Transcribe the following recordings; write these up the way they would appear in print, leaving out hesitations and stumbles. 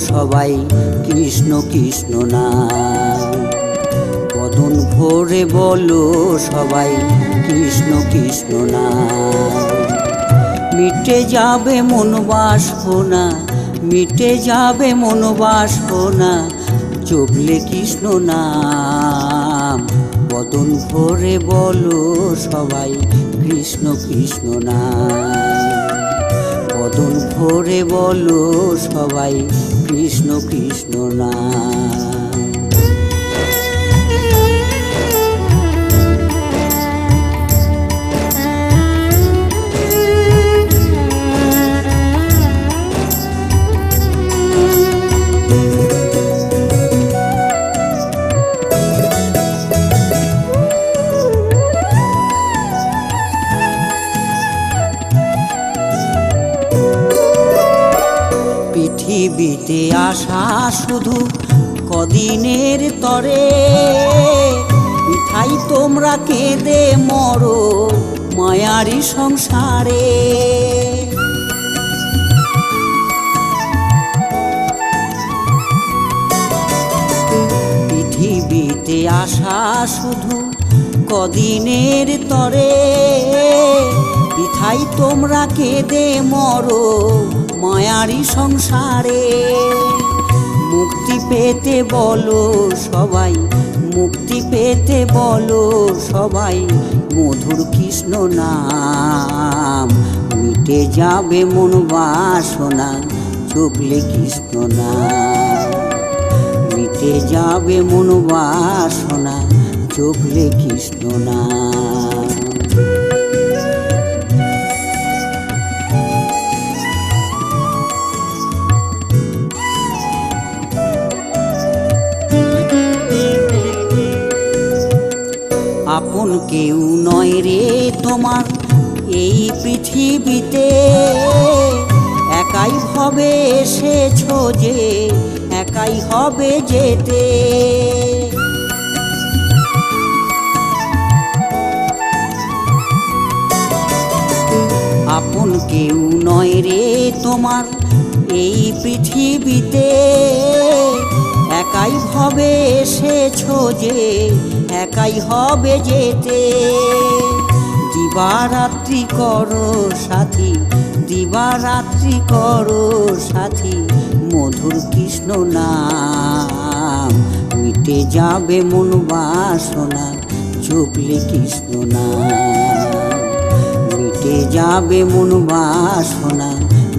সবাই কৃষ্ণ কৃষ্ণ নাম। বদন ভরে বলো সবাই কৃষ্ণ কৃষ্ণ নাম। মিটে যাবে মন বাসনা, মিটে যাবে মন বাসনা, জপলে কৃষ্ণ নাম। বদন ভরে বলো সবাই কৃষ্ণ কৃষ্ণ নাম। বদন ভরে বলো সবাই কৃষ্ণ কৃষ্ণ নাম। পৃথিবীতে আসা শুধু কদিনের তরে, মিঠাই তোমরা কেঁদে মরো মায়ারি সংসারে। পৃথিবীতে আসা শুধু কদিনের তরে, মিঠাই তোমরা কেঁদে মরো মায়ারি সংসারে। মুক্তি পেতে বলো সবাই, মুক্তি পেতে বলো সবাই মধুর কৃষ্ণ নাম। মিটে যাবে মন বাসনা, জপলে কৃষ্ণ নাম। মিটে যাবে মন বাসনা, জপলে কৃষ্ণ নাম। আপন কেউ নয় রে তোমার এই পৃথিবীতে, একাই হবে এসেছো যে একাই হবে যেতে। আপন কেউ নয় রে তোমার এই পৃথিবীতে, একাই হবে এসেছো যে একাই হবে যেতে। দিবারাত্রি করো সাথী, দিবারাত্রি করো সাথী মধুর কৃষ্ণ নাম। মিটে যাবে মন বাসনা, জপলে কৃষ্ণ নাম। মিটে যাবে মন বাসনা,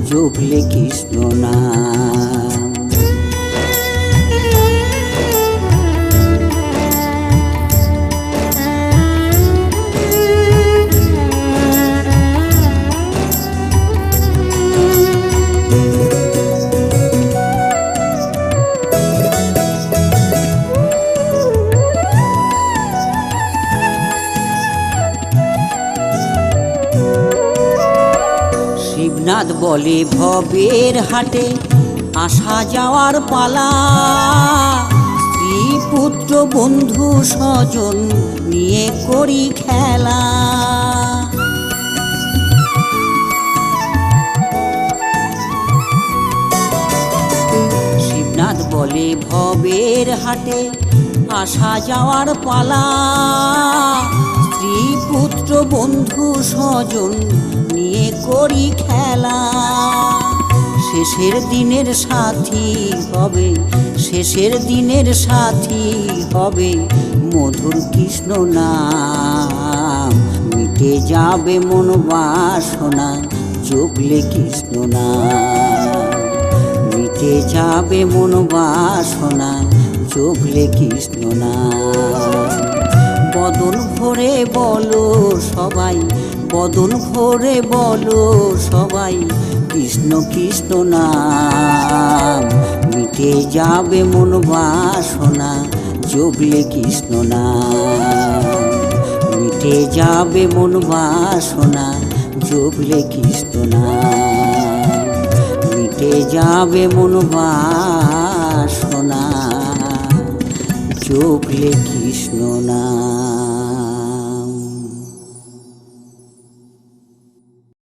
জপলে কৃষ্ণ নাম। শিবনাথ বলে ভবের হাটে আসা যাওয়ার পালা, স্ত্রী পুত্র বন্ধু স্বজন নিয়ে করি খেলা। শিবনাথ বলে ভবের হাটে আসা যাওয়ার পালা, স্ত্রী পুত্র বন্ধু স্বজন নিয়ে করি খেলা। শেষের দিনের সাথী হবে, শেষের দিনের সাথী হবে মধুর কৃষ্ণ নাম। মিটে যাবে মন বাসনা, জপলে কৃষ্ণ নাম। মিটে যাবে মন বাসনা, জপলে কৃষ্ণ নাম। বদন ভরে বলো সবাই, বদন ভরে বলো সবাই কৃষ্ণ কৃষ্ণ নাম। মিটে যাবে মন বাসনা, জপলে কৃষ্ণ নাম। মিটে যাবে মন বাসনা, জপলে কৃষ্ণ নাম। মিটে যাবে মন বাসনা, জপলে কৃষ্ণ নাম।